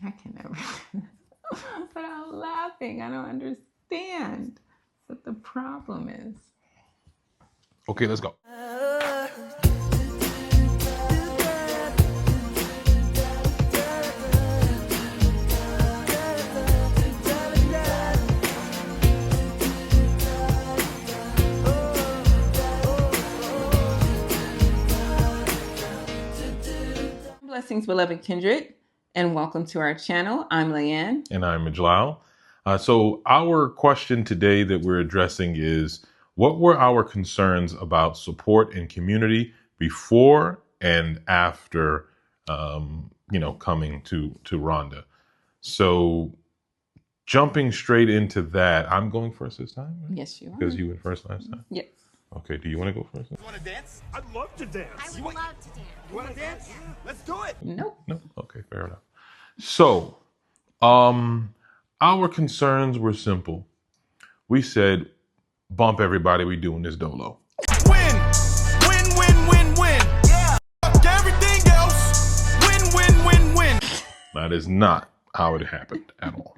I can never. But I'm laughing. I don't understand what the problem is. Okay, let's go. Blessings, beloved kindred, and welcome to our channel. I'm Leanne. And I'm Majlau. So our question today that we're addressing is, what were our concerns about support and community before and after, coming to Rwanda? So jumping straight into that, I'm going first this time, right? Yes, you Because are. you went first last time. Yes. Okay, do you want to go first? You want to dance? I'd love to dance. I would love to dance. You want to dance? Let's do it. Nope. No? Okay, fair enough. So, our concerns were simple. We said, bump everybody, we doing this dolo. Win, win, win, win, win. Yeah. Fuck everything else. Win, win, win, win. That is not how it happened at all.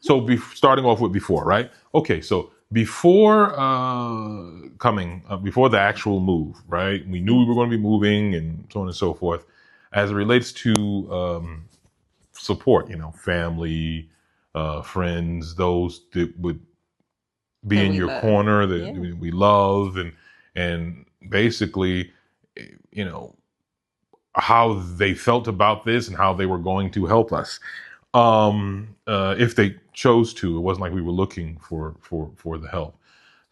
Starting off with before, right? Okay, so before before the actual move, right? We knew we were going to be moving and so on and so forth. As it relates to support, family, friends, those that would be That in we your love. corner that Yeah. we love, and basically, you know, how they felt about this and how they were going to help us if they chose to. It wasn't like we were looking for the help.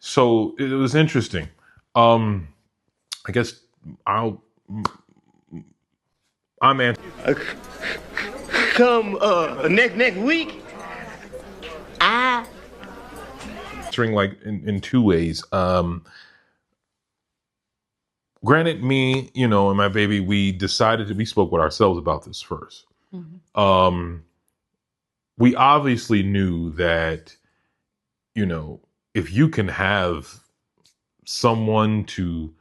So it was interesting. I guess I'll I'm Come next week. answering like in two ways. Granted, me, and my baby, we spoke with ourselves about this first. Mm-hmm. We obviously knew that, you know, if you can have someone to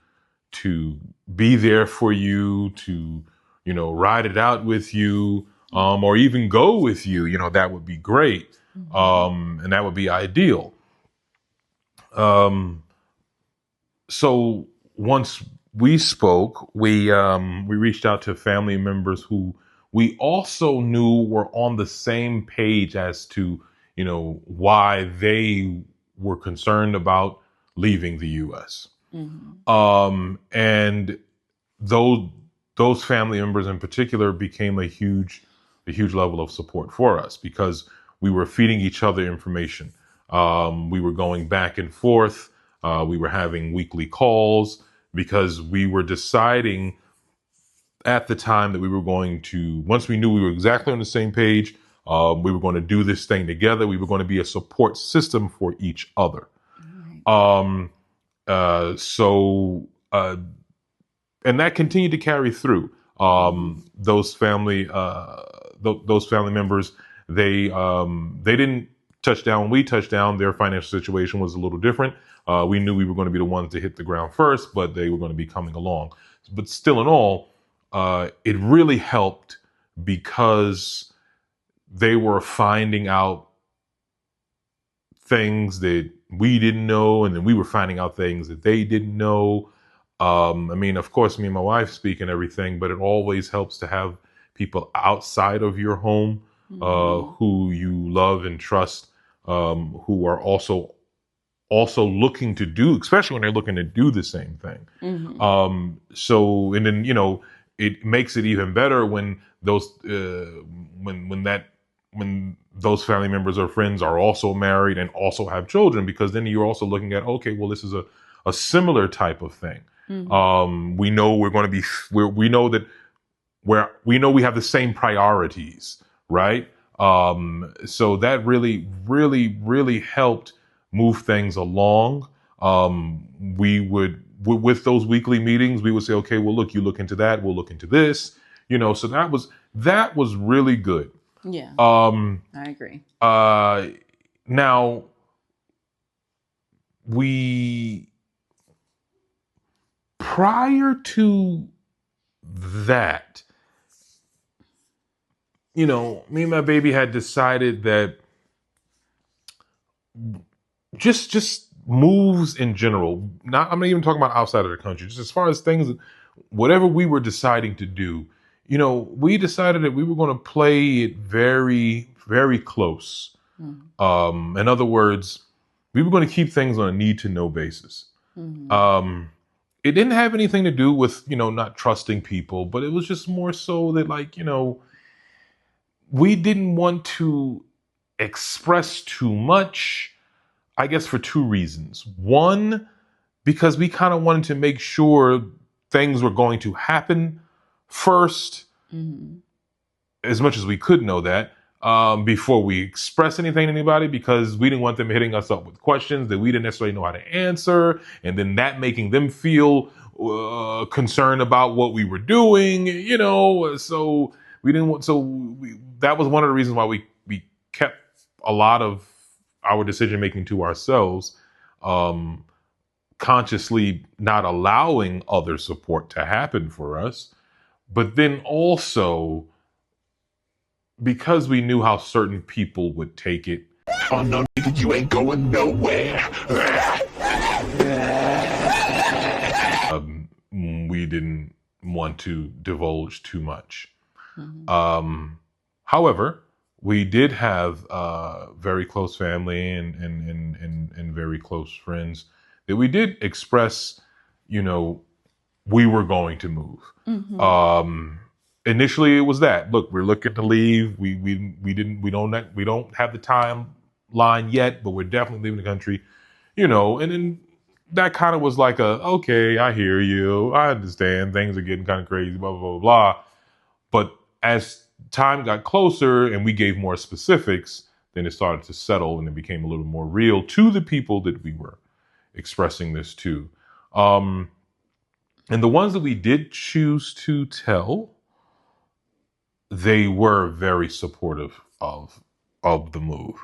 be there for you, to, ride it out with you, or even go with you, that would be great. And that would be ideal. Um, so once we spoke, we reached out to family members who we also knew were on the same page as to, why they were concerned about leaving the US. Mm-hmm. And those those family members in particular became a huge level of support for us because we were feeding each other information. We were going back and forth. We were having weekly calls because we were deciding at the time that we were going to, once we knew we were exactly on the same page, we were going to do this thing together. We were going to be a support system for each other. Right. So and that continued to carry through. Those those family members, they didn't touch down when we touched down. Their financial situation was a little different. We knew we were going to be the ones to hit the ground first, but they were going to be coming along. But still, in all, it really helped because they were finding out things that we didn't know, and then we were finding out things that they didn't know. I mean, of course, me and my wife speak and everything, but it always helps to have people outside of your home who you love and trust, who are also looking to do, especially when they're looking to do the same thing. So, and then it makes it even better when those when those family members or friends are also married and also have children, because then you're also looking at, okay, well, this is a similar type of thing. We know we're going to be, we know that we know we have the same priorities, right? So that really, really, really helped move things along. We would, with those weekly meetings, we would say, okay, well, look, you look into that, we'll look into this, so that was really good. Yeah. I agree. Now we, prior to that, me and my baby had decided that just moves in general. I'm not even talking about outside of the country. Just as far as things, whatever we were deciding to do, we decided that we were going to play it very, very close. In other words, we were going to keep things on a need to know basis. It didn't have anything to do with, not trusting people, but it was just more so that, like, we didn't want to express too much, I guess, for two reasons. One, because we kind of wanted to make sure things were going to happen first, as much as we could know that, before we express anything to anybody, because we didn't want them hitting us up with questions that we didn't necessarily know how to answer, and then that making them feel concerned about what we were doing, so we didn't want, that was one of the reasons why we kept a lot of our decision making to ourselves, consciously not allowing other support to happen for us. But then also, because we knew how certain people would take it. Oh no, nigga, you ain't going nowhere. We didn't want to divulge too much. However, we did have very close family and very close friends that we did express, we were going to move. Initially, it was that, look, we're looking to leave. We don't have the timeline yet, but we're definitely leaving the country, and then that kind of was like okay, I hear you. I understand things are getting kind of crazy, blah, blah, blah, blah. But as time got closer and we gave more specifics, then it started to settle and it became a little more real to the people that we were expressing this to. And the ones that we did choose to tell, they were very supportive of the move.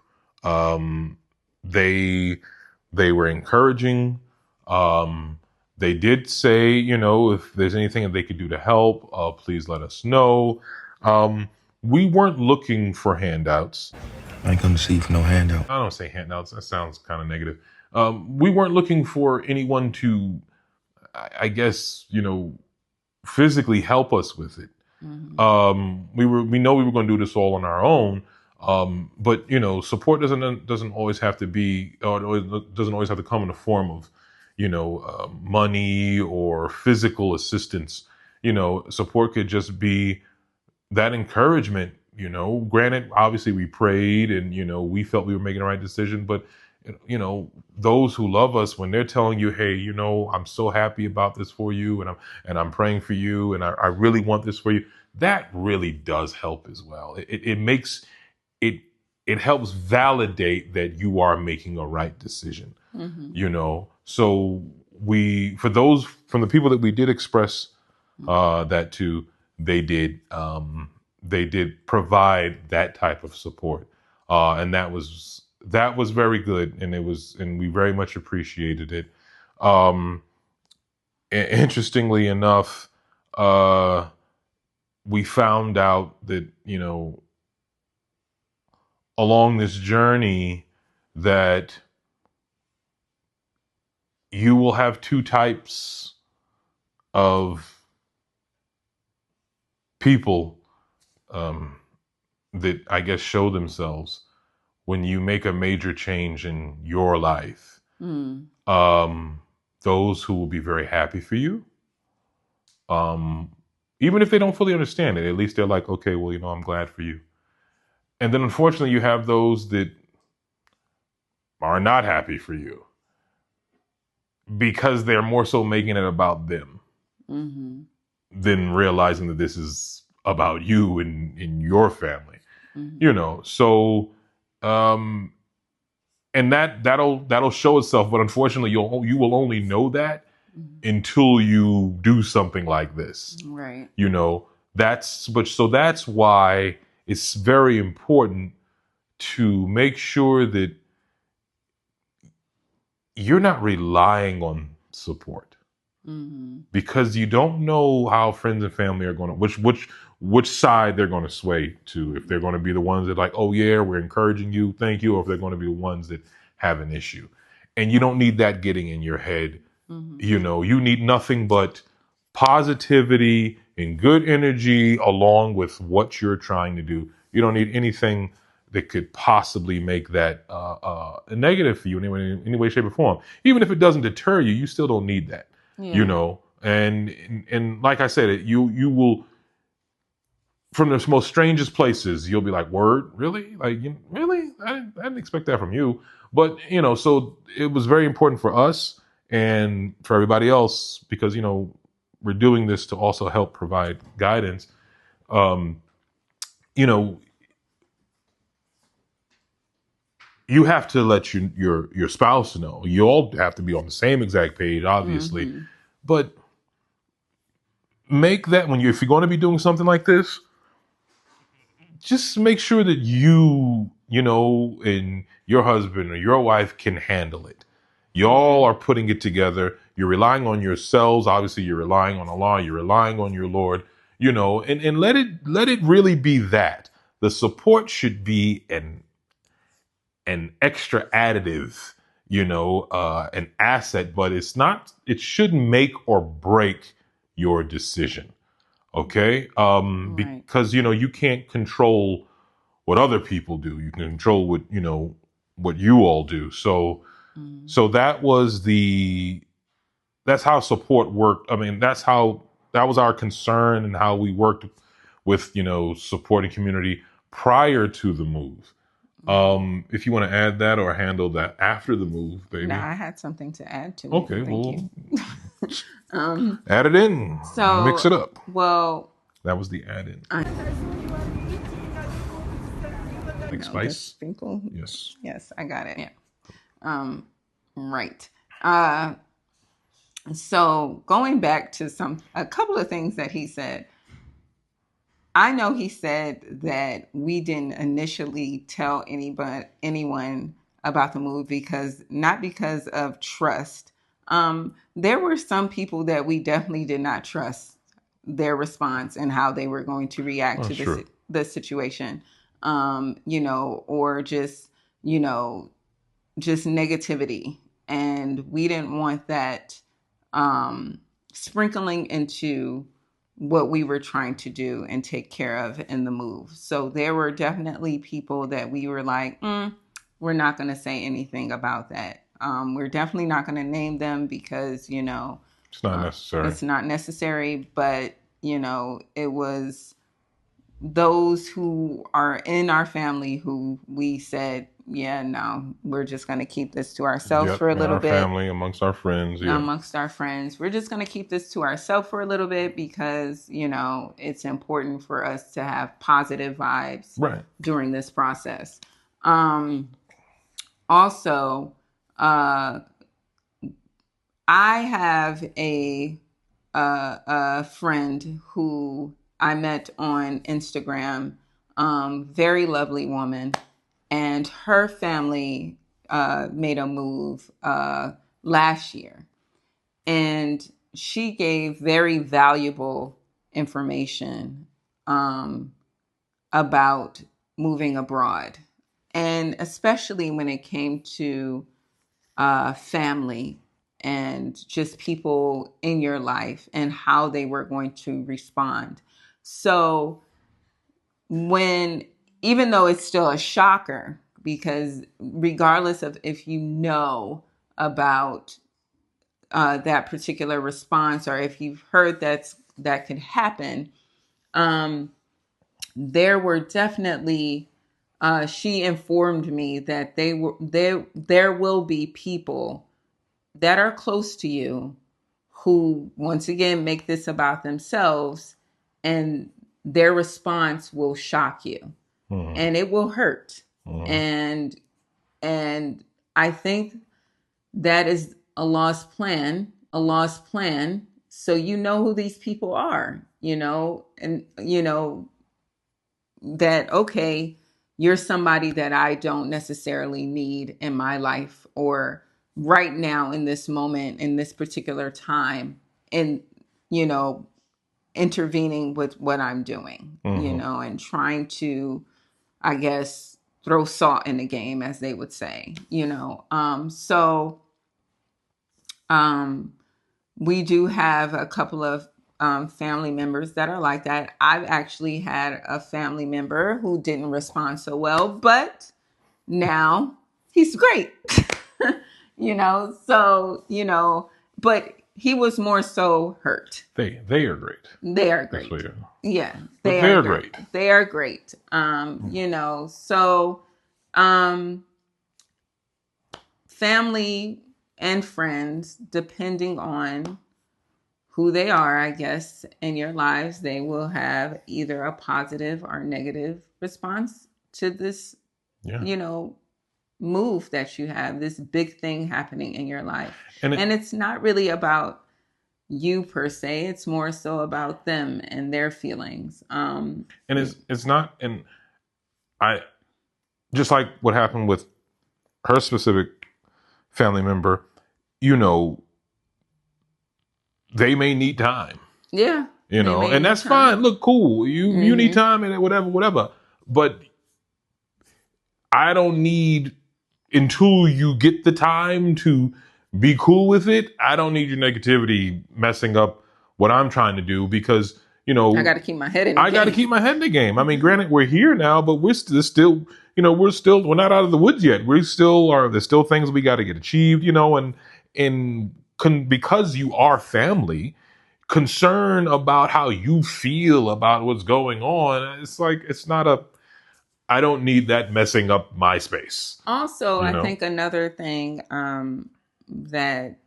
They were encouraging. They did say, if there's anything that they could do to help, please let us know. We weren't looking for handouts. I ain't gonna see you for no handout. I don't say handouts. That sounds kind of negative. We weren't looking for anyone to, I guess, physically help us with it. We know we were going to do this all on our own. But support doesn't always have to be, or doesn't always have to come in the form of, money or physical assistance. Support could just be that encouragement. Granted, obviously we prayed and we felt we were making the right decision, but those who love us, when they're telling you, hey, I'm so happy about this for you, and I'm praying for you, and I really want this for you, that really does help as well. It makes it helps validate that you are making a right decision. So from the people that we did express that to, they did provide that type of support, and that was very good, and we very much appreciated it. Interestingly enough, we found out that along this journey that you will have two types of people that I guess show themselves when you make a major change in your life. Those who will be very happy for you, even if they don't fully understand it, at least they're like, okay, well, I'm glad for you. And then unfortunately, you have those that are not happy for you because they're more so making it about them than realizing that this is about you and in your family. So and that'll show itself, but unfortunately you will only know that until you do something like this, right? That's why it's very important to make sure that you're not relying on support, because you don't know how friends and family are going to, which side they're going to sway to. If they're going to be the ones that like, oh yeah, we're encouraging you, thank you, or if they're going to be the ones that have an issue. And you don't need that getting in your head. You know, you need nothing but positivity and good energy along with what you're trying to do. You don't need anything that could possibly make that a negative for you in any way, shape, or form. Even if it doesn't deter you, you still don't need that. You know, and like I said, you will, from the most strangest places, you'll be like, "Word, really? Like, really? I didn't expect that from you." But you know, so it was very important for us and for everybody else because you know we're doing this to also help provide guidance. Um, you know, you have to let your spouse know. You all have to be on the same exact page, obviously, but make that when you if you're going to be doing something like this, just make sure that you know, and your husband or your wife can handle it. Y'all are putting it together. You're relying on yourselves. Obviously, you're relying on Allah. You're relying on your Lord, you know, and let it really be that. The support should be an extra additive, you know, an asset, but it shouldn't make or break your decision. Okay. Because, you know, you can't control what other people do. You can control what, you know, what you all do. So, so that's how support worked. I mean, that was our concern and how we worked with, you know, supporting community prior to the move. If you want to add that or handle that after the move, baby. No, I had something to add to it. Okay, Thank you. add it in. So Mix it up. Well, That was the add in. Like spice? Sprinkle. Yes. Yes, I got it. Yeah. Right. So going back to a couple of things that he said. I know he said that we didn't initially tell anyone about the move not because of trust. There were some people that we definitely did not trust their response and how they were going to react to sure. the situation. You know, or just, you know, just negativity. And we didn't want that sprinkling into what we were trying to do and take care of in the move. So there were definitely people that we were like, we're not going to say anything about that. We're definitely not going to name them because, you know, It's not necessary. It's not necessary, but, you know, it was those who are in our family who we said, yeah, no, we're just going to keep this to ourselves for a little bit. Family, amongst our friends. Yeah. Amongst our friends. We're just going to keep this to ourselves for a little bit because, you know, it's important for us to have positive vibes during this process. Also, I have a friend who I met on Instagram, very lovely woman, and her family made a move last year. And she gave very valuable information about moving abroad. And especially when it came to family and just people in your life and how they were going to respond. So even though it's still a shocker, because regardless of if you know about that particular response or if you've heard that could happen, there were definitely, she informed me that there will be people that are close to you who, once again, make this about themselves, and their response will shock you, and it will hurt. And I think that is a lost plan. So you know who these people are, you know, and you know that, okay, you're somebody that I don't necessarily need in my life or right now in this moment, in this particular time, and, you know, intervening with what I'm doing, and trying to, I guess, throw salt in the game, as they would say, we do have a couple of family members that are like that. I've actually had a family member who didn't respond so well, but now he's great. But he was more so hurt. They are great. They are great. Yeah, they are great. They are great. Family and friends, depending on who they are, I guess, in your lives, they will have either a positive or negative response to this, move that you have, this big thing happening in your life. And it's not really about you per se, it's more so about them and their feelings. And it's not, and I, just like what happened with her specific family member, they may need time. Yeah. And that's fine. Look, cool. You need time and whatever. But I don't need, until you get the time to be cool with it, I don't need your negativity messing up what I'm trying to do, because, I got to keep my head in the game. I got to keep my head in the game. I mean, granted, we're here now, but we're still, we're not out of the woods yet. There's still things we got to get achieved, because you are family, concern about how you feel about what's going on. It's like, I don't need that messing up my space. Also, I think another thing that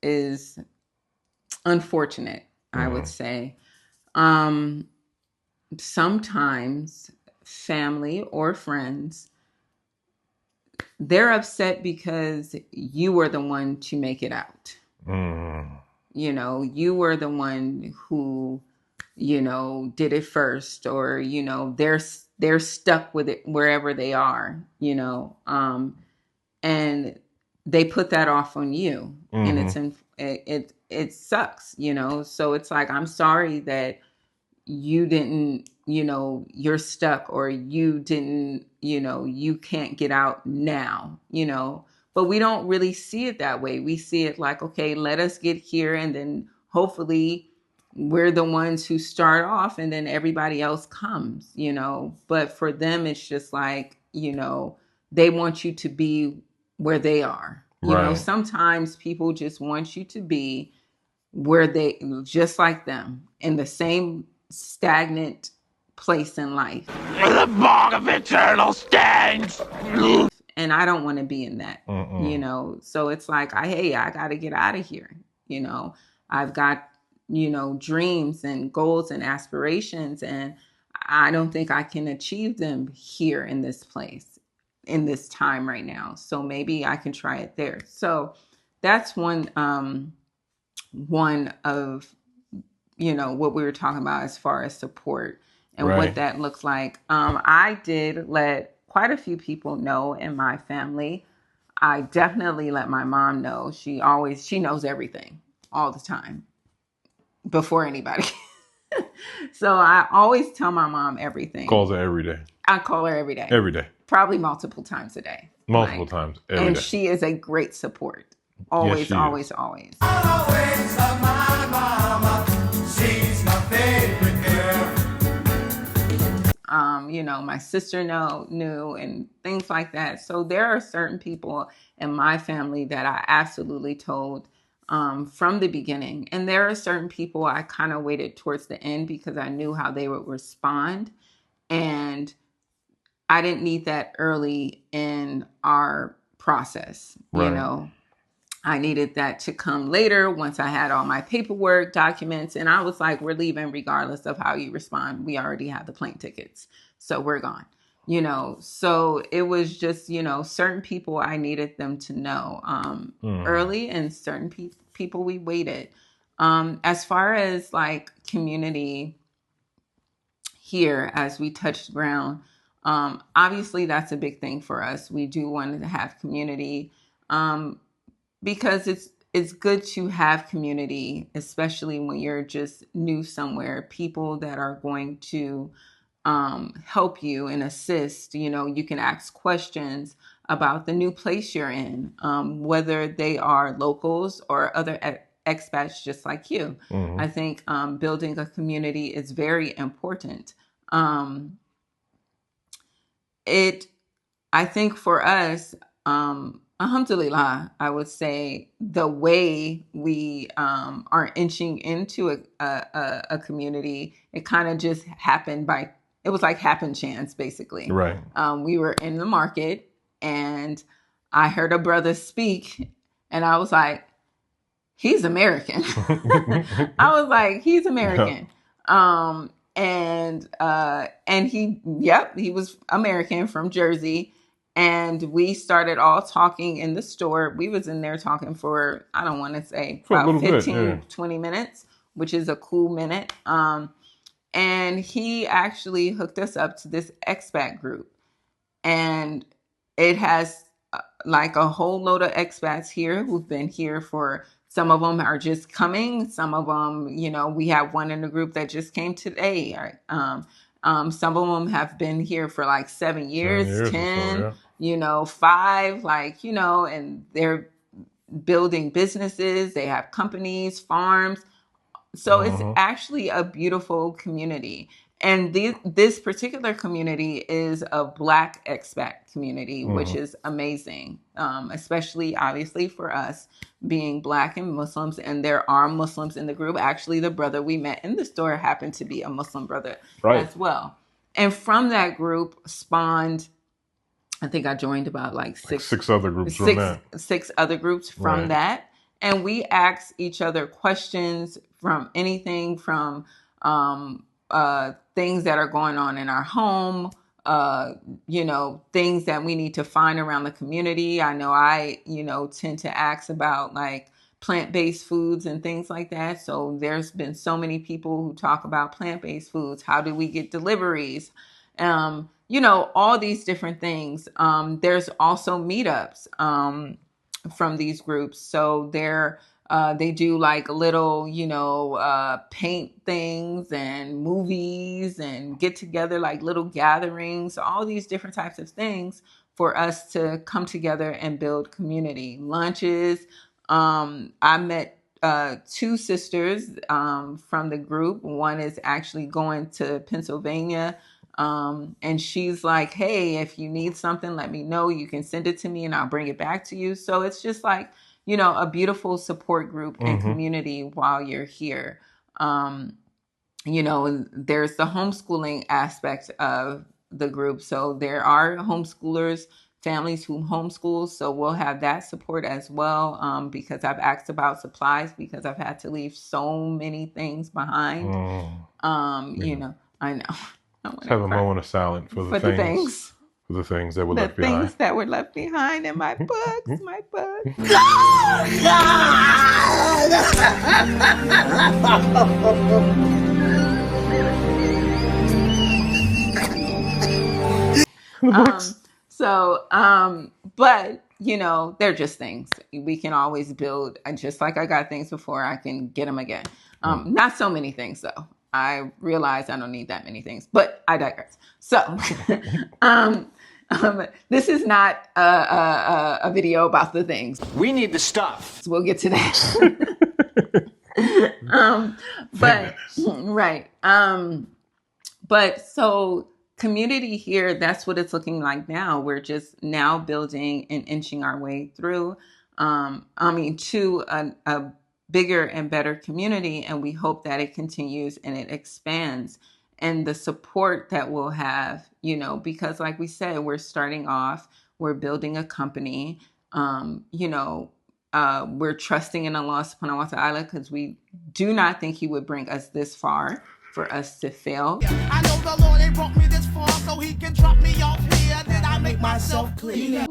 is unfortunate, I would say, sometimes family or friends, they're upset because you were the one to make it out. You were the one who, did it first, or, they're stuck with it wherever they are, and they put that off on you, and it sucks, so it's like, I'm sorry that you didn't, you're stuck, or you didn't, you can't get out now, but we don't really see it that way. We see it like, okay, let us get here, and then hopefully we're the ones who start off, and then everybody else comes, but for them, it's just like, they want you to be where they are. Sometimes people just want you to be where they, just like them, in the same stagnant place in life. The bog of eternal stench. And I don't want to be in that, so it's like, I got to get out of here. I've got, dreams and goals and aspirations, and I don't think I can achieve them here in this place, in this time right now. So maybe I can try it there. So that's one of, what we were talking about as far as support and what that looks like. I did let quite a few people know in my family. I definitely let my mom know. She knows everything all the time before anybody. So I always tell my mom everything. Calls her every day. I call her every day. Every day. Probably multiple times a day. Multiple times every day. She is a great support. Always, yes, always, is. Always. Always love my mama. She's my favorite girl. My sister knew and things like that. So there are certain people in my family that I absolutely told from the beginning. And there are certain people I kind of waited towards the end because I knew how they would respond. And I didn't need that early in our process, I needed that to come later once I had all my paperwork, documents, and I was like, we're leaving regardless of how you respond. We already have the plane tickets, so we're gone. So it was just, certain people I needed them to know early, and certain people we waited. As far as like community here, as we touched ground, obviously that's a big thing for us. We do want to have community. Because it's good to have community, especially when you're just new somewhere, people that are going to help you and assist. You can ask questions about the new place you're in, whether they are locals or other expats just like you. I think building a community is very important. Um, it I think for us, alhamdulillah, I would say the way we are inching into a community, it kind of just happened it was like happen chance, basically. Right. We were in the market and I heard a brother speak and I was like, he's American. I was like, he's American. And he was American from Jersey. And we started all talking in the store. We was in there talking for, I don't want to say, For a about little bit, 15, yeah. 20 minutes, which is a cool minute. And he actually hooked us up to this expat group. And it has like a whole load of expats here who've been here for, some of them are just coming. Some of them, we have one in the group that just came today. Some of them have been here for like 7 years, 7 years or 10, so, yeah. 5, and they're building businesses. They have companies, farms. So it's actually a beautiful community. And this particular community is a Black expat community, which is amazing, especially obviously for us being Black and Muslims. And there are Muslims in the group. Actually, the brother we met in the store happened to be a Muslim brother as well. And from that group spawned, I think I joined about like six other groups from that. 6 other groups from that. And we ask each other questions from anything from things that are going on in our home, things that we need to find around the community. I know I tend to ask about like plant-based foods and things like that. So there's been so many people who talk about plant-based foods. How do we get deliveries? All these different things. There's also meetups from these groups. So they do like little, paint things and movies and get together like little gatherings, all these different types of things for us to come together and build community. Lunches. I met 2 sisters from the group. One is actually going to Pennsylvania. And she's like, hey, if you need something, let me know. You can send it to me and I'll bring it back to you. So it's just like, a beautiful support group and community while you're here. And there's the homeschooling aspect of the group. So there are homeschoolers, families who homeschool. So we'll have that support as well. Because I've asked about supplies because I've had to leave so many things behind. I know. Have a moment of silence for the things that were left behind. The things that were left behind in my books, my books. But they're just things we can always build. And just like I got things before, I can get them again. Not so many things though. I realize I don't need that many things, but I digress. So, this is not a video about the things. We need the stuff. So we'll get to that. Right. But so community here, that's what it's looking like now. We're just now building and inching our way through, to a bigger and better community. And we hope that it continues and it expands, and the support that we'll have, because like we said, we're starting off, we're building a company, we're trusting in Allah subhanahu wa ta'ala because we do not think he would bring us this far for us to fail. I know the Lord ain't brought me this far so he can drop me off here. Did I make myself clear?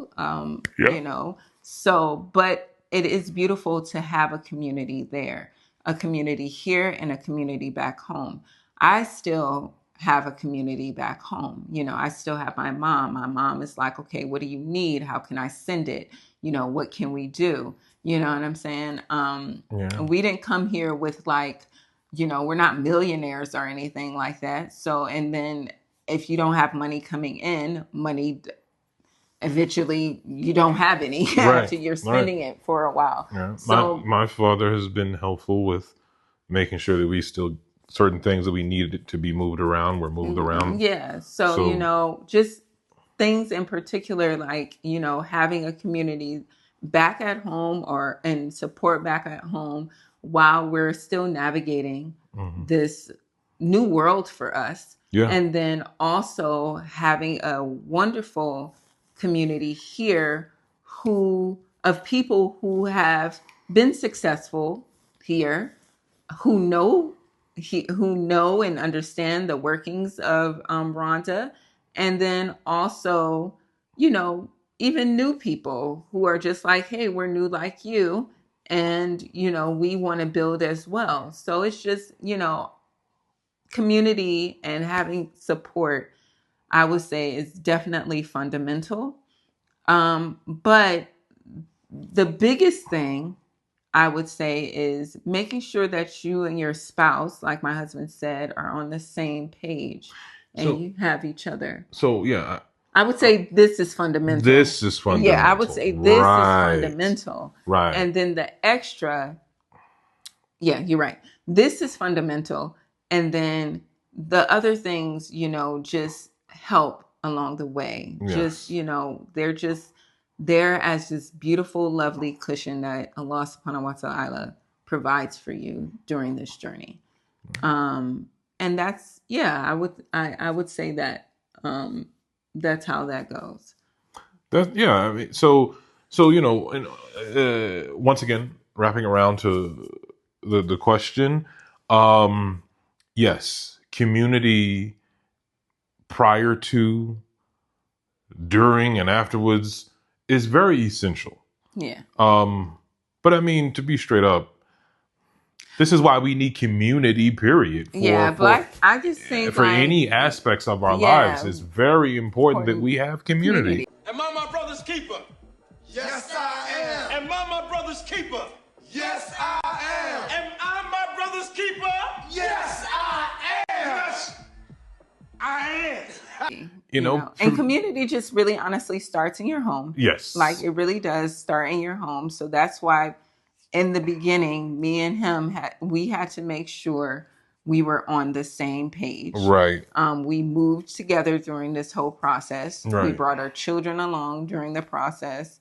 But it is beautiful to have a community there, a community here and a community back home. I still have a community back home. I still have my mom. My mom is like, okay, what do you need? How can I send it? what can we do? You know what I'm saying? Yeah. We didn't come here with like, we're not millionaires or anything like that. So, and then if you don't have money coming in, money eventually you don't have any Right. after you're Right. spending it for a while. Yeah. So My father has been helpful with making sure that we still certain things that we needed to be moved around were moved around. yeah, so So just things in particular, like having a community back at home or and support back at home while we're still navigating this new world for us. yeah. And then also having a wonderful community here of people who have been successful here, who know who know and understand the workings of Rhonda, and then also, even new people who are just like, hey, we're new like you, and we want to build as well. So it's just community and having support, I would say, is definitely fundamental. But the biggest thing I would say is making sure that you and your spouse, like my husband said, are on the same page and So you have each other. so yeah, I would say this is fundamental. this is fundamental. Yeah, I would say this is Right. fundamental. Right. And then the extra, yeah, you're right. This is fundamental. And then the other things, just help along the way. Yes. Just, they're just there as this beautiful, lovely cushion that Allah subhanahu wa ta'ala provides for you during this journey. And that's, yeah, I would say that that's how that goes. That yeah. I mean, and, once again, wrapping around to the question, yes, community prior to, during, and afterwards is very essential. Yeah. But I mean, to be straight up, this is why we need community, period. But I just think for like, any aspects of our Yeah. lives, it's very important that we have community. Am I my brother's keeper? Yes, I am. Am I my brother's keeper? Yes, I am. Am I my brother's keeper? Yes, I am. Yes, I am. And community just really honestly starts in your home. Yes. Like it really does start in your home. So that's why in the beginning, me and him we had to make sure we were on the same page. Right. We moved together during this whole process. Right. We brought our children along during the process,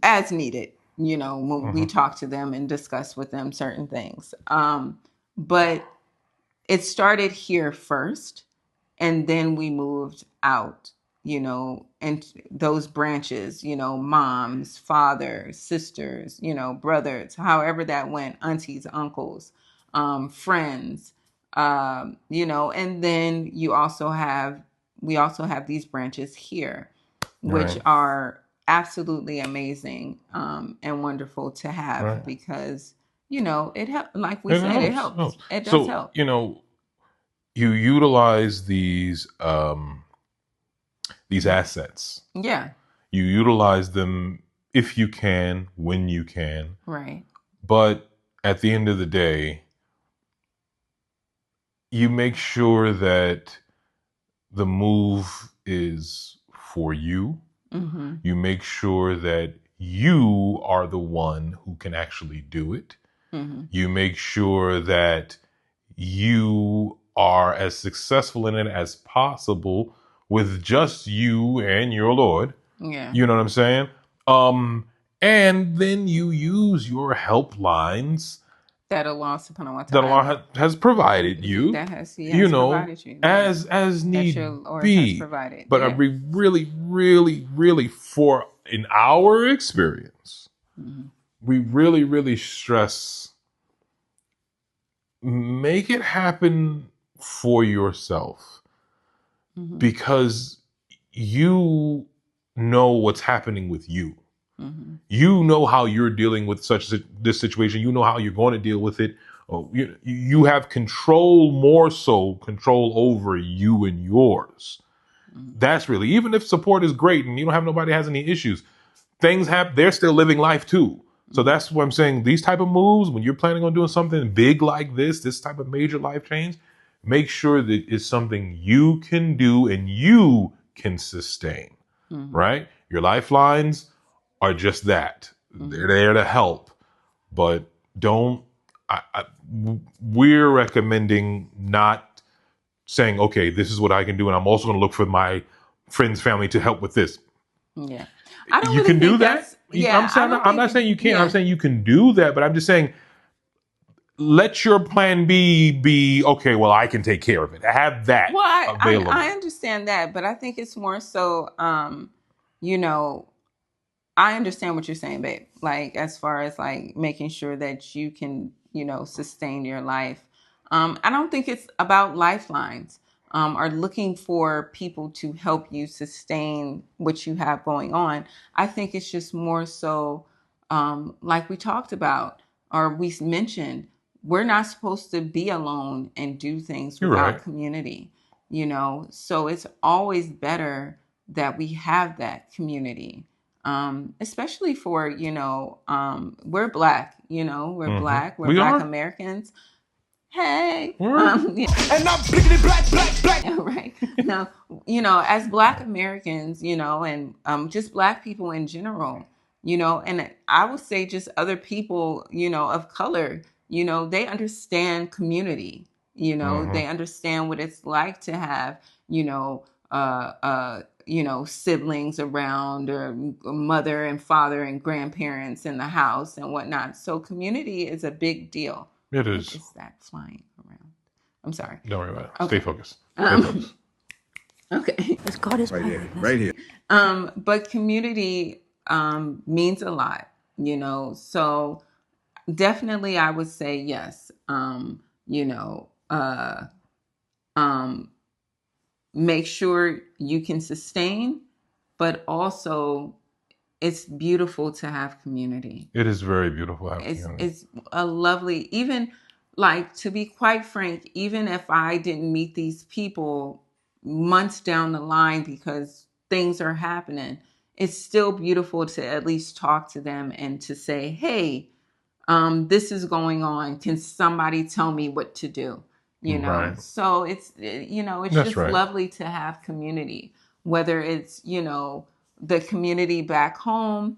as needed, when we talk to them and discuss with them certain things. But it started here first, and then we moved out, and those branches, moms, fathers, sisters, brothers, however that went, aunties, uncles, friends, and then we also have these branches here, which Right. are absolutely amazing and wonderful to have Right. because it helps. Like we said, it helps. It does help. You utilize these assets. Yeah. You utilize them if you can, when you can. Right. But at the end of the day, you make sure that the move is for you. Mm-hmm. You make sure that you are the one who can actually do it. Mm-hmm. You make sure that you are as successful in it as possible with just you and your Lord. Yeah. You know what I'm saying? And then you use your helplines That Allah subhanahu wa that ta'ala Allah has provided you. that he has provided you. as need your Lord be. has provided. But Yeah. we really, really, really, in our experience, we really, really stress, make it happen for yourself, because you know what's happening with you. You know how you're dealing with this situation. You know how you're going to deal with it. You have control, more so control over you and yours. That's really, even if support is great and you don't have nobody has any issues, things have, they're still living life too. So that's what I'm saying. These type of moves, when you're planning on doing something big like this type of major life change, make sure that it's something you can do and you can sustain, right? Your lifelines are just that. They're there to help, but don't, we're recommending not saying, okay, this is what I can do. And I'm also going to look for my friend's family to help with this. Yeah. I don't You really can do think that. that's, yeah, I don't I'm think, not saying you can't. I'm yeah. saying you can do that, but I'm just saying let your plan B be okay. Well, I can take care of it. Have that Well, available. I understand that, but I think it's more so, you know, I understand what you're saying, babe. Like, as far as like making sure that you can, sustain your life. I don't think it's about lifelines, or looking for people to help you sustain what you have going on. I think it's just more so, like we talked about, or we mentioned, we're not supposed to be alone and do things You're right. without community, So it's always better that we have that community, especially for, we're black, we're We black are. Americans. Hey, We're yeah, And I'm blickety black, black, black. right. Now, as black Americans, and just black people in general, and I would say just other people, of color, they understand community, they understand what it's like to have, siblings around, or mother and father and grandparents in the house and whatnot. So community is a big deal. It What is. is that flying around? I'm sorry. Don't worry about it. Okay. Stay focused. Stay focused. Okay. Right here. But community means a lot, So definitely I would say yes. Make sure you can sustain, but also it's beautiful to have community. It is very beautiful. It's a lovely, even, like, to be quite frank, even if I didn't meet these people months down the line because things are happening, it's still beautiful to at least talk to them and to say, hey, this is going on. Can somebody tell me what to do? Right. So it's, it's That's just right. lovely to have community, whether it's, the community back home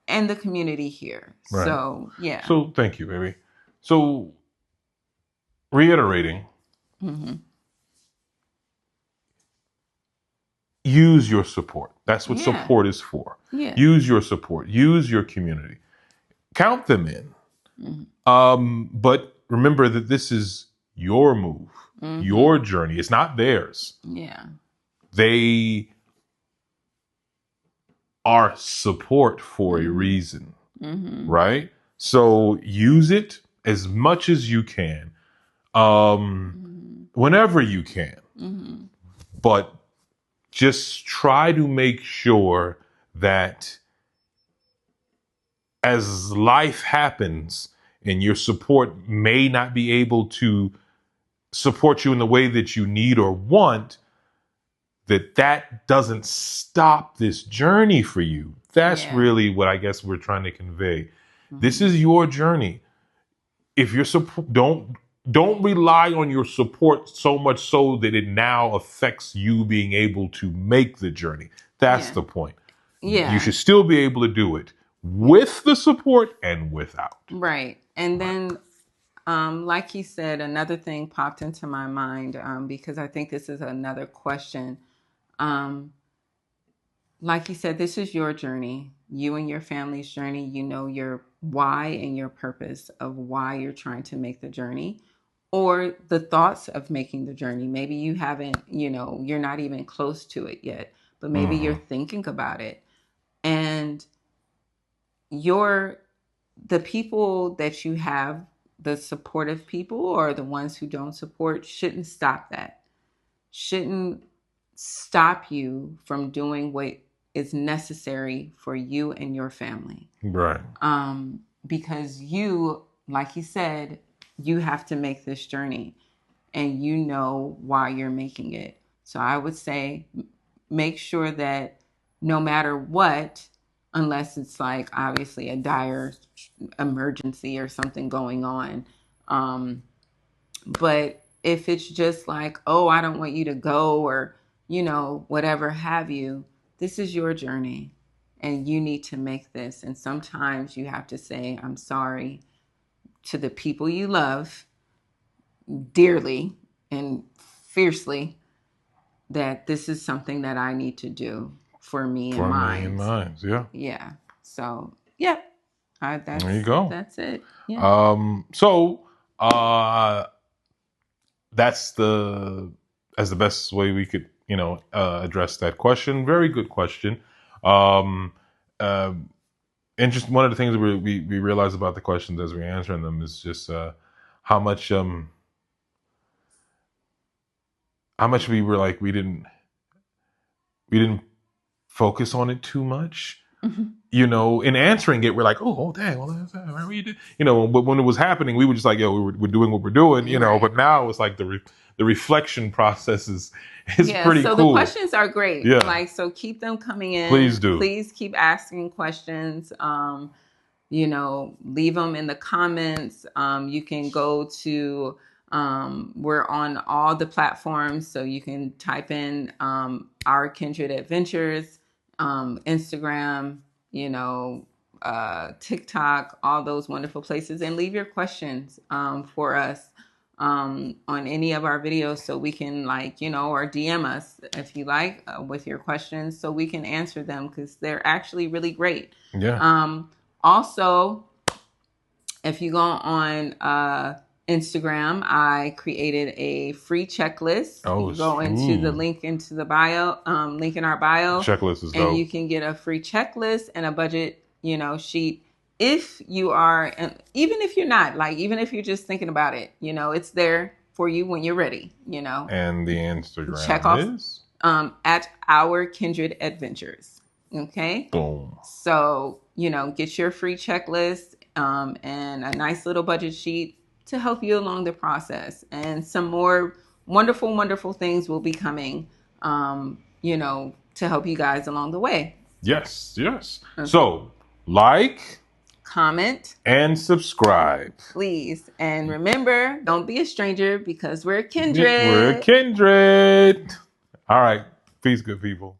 and the community here. Right. So, yeah. So thank you, baby. So reiterating, use your support. That's what Yeah. support is for. Yeah. Use your support. Use your community. Count them in. But remember that this is your move, your journey. It's not theirs. Yeah. They are support for a reason, right? So use it as much as you can, whenever you can. But just try to make sure that as life happens and your support may not be able to support you in the way that you need or want, that doesn't stop this journey for you. That's Yeah. really what I guess we're trying to convey. This is your journey. If your support, don't rely on your support so much so that it now affects you being able to make the journey. That's Yeah. the point. Yeah. You should still be able to do it with the support and without. Right. And then, like he said, another thing popped into my mind, because I think this is another question. Like he said, this is your journey, you and your family's journey. You know your why and your purpose of why you're trying to make the journey, or the thoughts of making the journey. Maybe you haven't, you're not even close to it yet, but maybe you're thinking about it. And the people that you have, the supportive people or the ones who don't support, shouldn't stop that. Shouldn't stop you from doing what is necessary for you and your family. Right. Because you, like you said, you have to make this journey and you know why you're making it. So I would say make sure that no matter what, unless it's like obviously a dire emergency or something going on, but if it's just like, oh, I don't want you to go, or, whatever have you, this is your journey and you need to make this. And sometimes you have to say, I'm sorry to the people you love dearly and fiercely, that this is something that I need to do for me and For me and mine. mine. Yeah. Yeah. So, yeah. There you go. That's it. Yeah. So that's the best way we could, address that question. Very good question. Um, uh, and just one of the things that we realize about the questions as we're answering them is just how much we were like we didn't focus on it too much. In answering it, we're like, oh, dang, well, that's why we did, but when it was happening, we were just like, yo, we're doing what we're doing, Right. but now it's like the reflection process is pretty so cool. the questions are great. Yeah. So keep them coming in. Please do. Please keep asking questions. Leave them in the comments. You can go to, we're on all the platforms, so you can type in Our Kindred Adventures, Instagram, TikTok, all those wonderful places, and leave your questions for us on any of our videos, so we can or DM us if you like with your questions, so we can answer them, because they're actually really great. Yeah. Also, if you go on Instagram, I created a free checklist. You go into the link into the bio, link in our bio. Checklist is and dope. You can get a free checklist and a budget, sheet. If you are, even if you're not, even if you're just thinking about it, it's there for you when you're ready. And the Instagram check off is at Our Kindred Adventures. Okay. Boom. So, get your free checklist and a nice little budget sheet to help you along the process. And some more wonderful, wonderful things will be coming, to help you guys along the way. Yes. Okay. So, like, comment, and subscribe. Please. And remember, don't be a stranger, because we're a kindred. We're a kindred. All right. Peace, good people.